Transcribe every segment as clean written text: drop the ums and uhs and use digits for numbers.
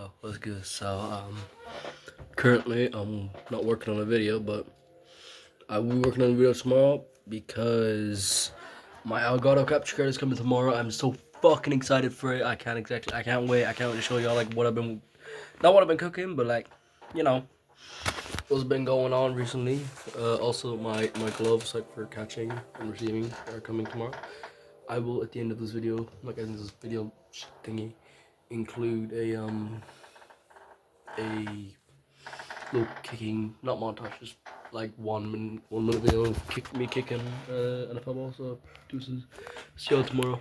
Yo, what's good? So, currently I'm not working on a video, but I will be working on a video tomorrow because my Elgato capture card is coming tomorrow. I'm so fucking excited for it. I can't wait. I can't wait to show y'all like what I've been, not what I've been cooking, but like, you know, what's been going on recently. Also my gloves like for catching and receiving are coming tomorrow. I will at the end of this video, like in this video thingy, include a little kicking, not montage, just like 1 minute video of me kicking NFL ball. So deuces. See y'all tomorrow.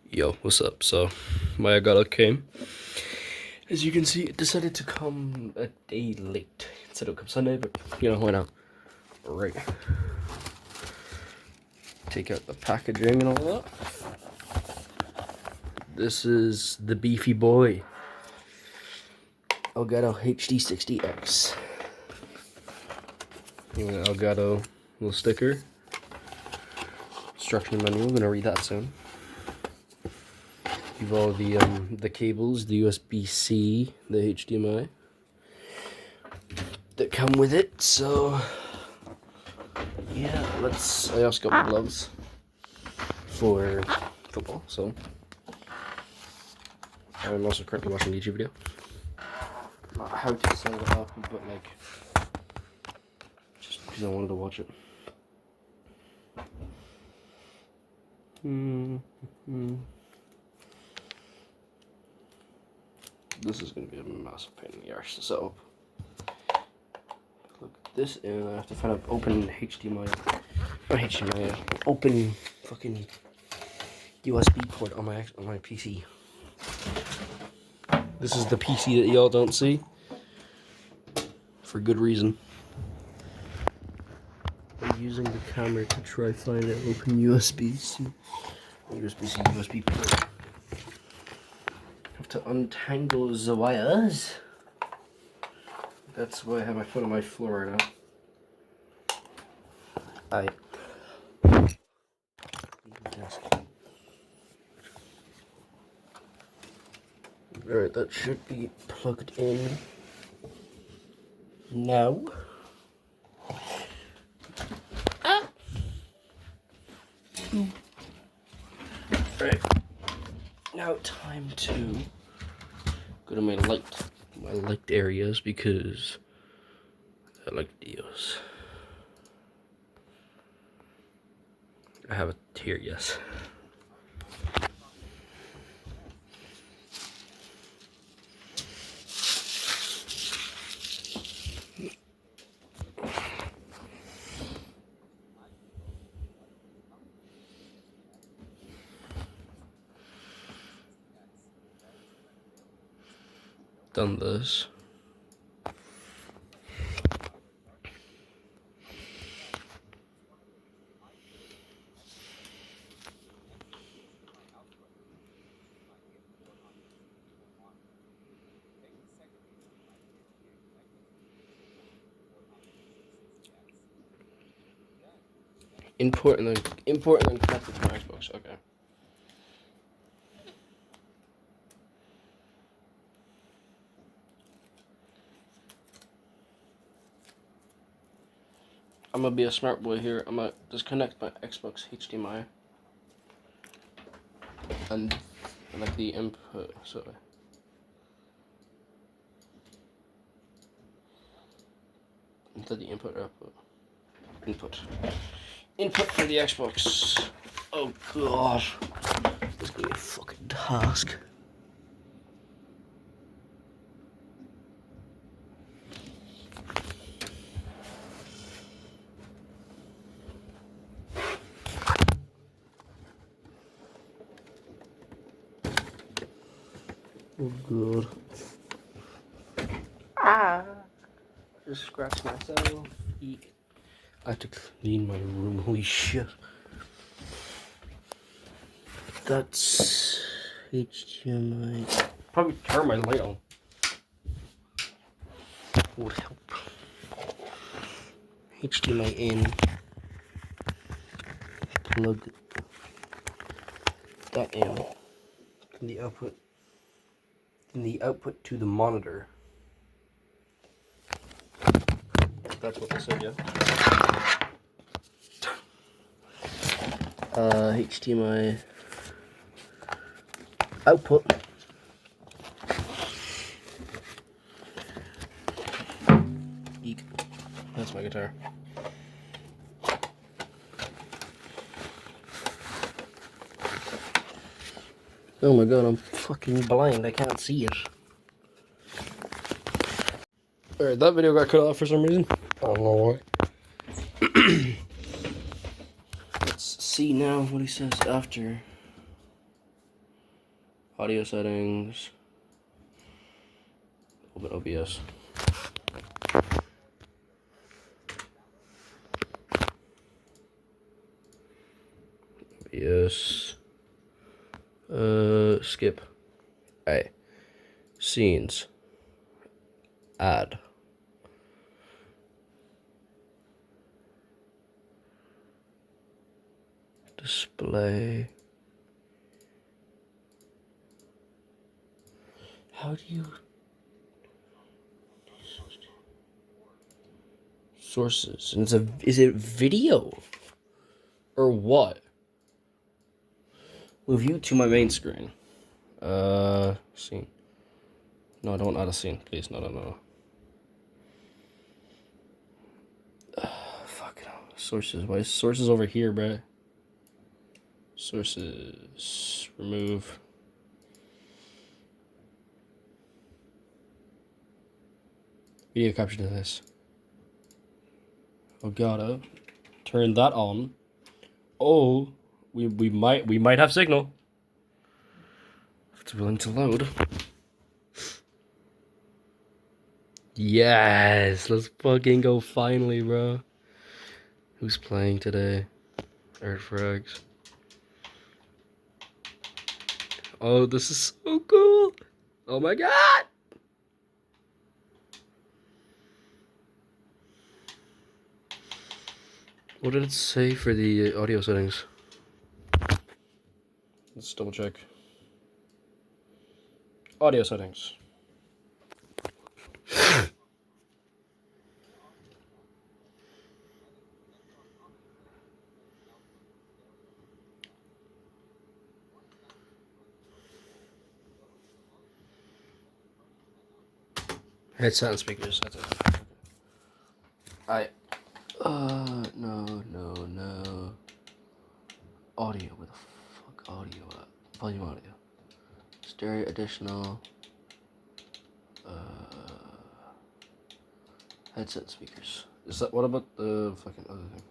Yo, what's up? So my Elgato came. As you can see, it decided to come a day late. It said it would come Sunday, but you know, why not? Right. Take out the packaging and all that. This is the beefy boy. Elgato hd60X. Elgato little sticker. Instruction manual. I'm gonna read that soon. You've all the cables, the USB-C, the HDMI that come with it. So yeah, I also got my gloves for football. So I'm also currently watching a YouTube video. Not how to set it up, but like just because I wanted to watch it. This is going to be a massive pain in the arse to set up. Plug this in, I have to find an open HDMI, not HDMI, open fucking USB port on my PC. This is the PC that y'all don't see, for good reason. I'm using the camera to try find an open USB-C port. Have to untangle the wires. That's why I have my foot on my floor right now. Alright, that should be plugged in now. Alright, now time to go to my light areas because I like videos. I have it here, yes. Done this. Import and then connect it to my Xbox. Okay. I'm gonna be a smart boy here. I'm gonna disconnect my Xbox HDMI and like the input. So into the input output. Input for the Xbox. Oh gosh, this is gonna be a fucking task. Oh god. Just scratched myself. I have to clean my room. Holy shit. That's HDMI. Probably turn my light on. Would help. HDMI in. Plug that in. The output. in the output to the monitor. That's what they said, yeah. HDMI output. Eek. That's my guitar. Oh my god, I'm fucking blind. I can't see it. Alright, that video got cut off for some reason. I don't know why. Let's see now what he says after. Audio settings. Open OBS. OBS. Skip. Alright. Scenes. Add. Display. How do you... Sources. And is it video? Or what? Move you to my main screen. Scene. No, don't add a scene, please. No. Fuck it. Sources. Why is sources over here, bruh? Sources. Remove. Video capture device. Elgato. Turn that on. Oh, we might have signal. If it's willing to load. Yes, let's fucking go finally, bro. Who's playing today? Earth Frags. Oh, this is so cool. Oh my god. What did it say for the audio settings? Let's double check. Audio settings. Headset and speakers. That's it. No. Audio. Where the fuck audio at? Volume audio. Stereo additional. Headset speakers. Is that, what about the fucking other thing?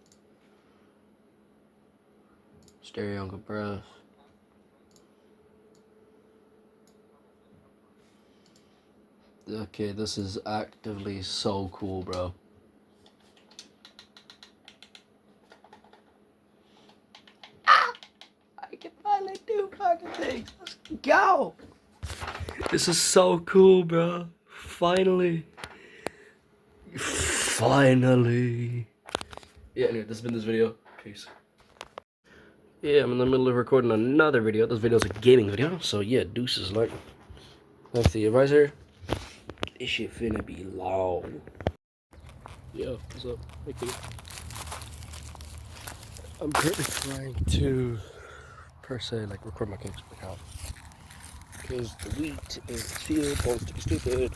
Stereo and compress. Okay, this is actively so cool, bro. I can finally do fucking things. Let's go. This is so cool, bro. Finally. Finally. Yeah, anyway, this has been this video. Peace. Yeah, I'm in the middle of recording another video. This video's a gaming video, so yeah, deuces, like. Thanks to the advisor. This shit finna be long. Yo, what's up? Hey, kid. I'm currently trying to, per se, like, record my games account. Because the wheat in the field wants to be stupid.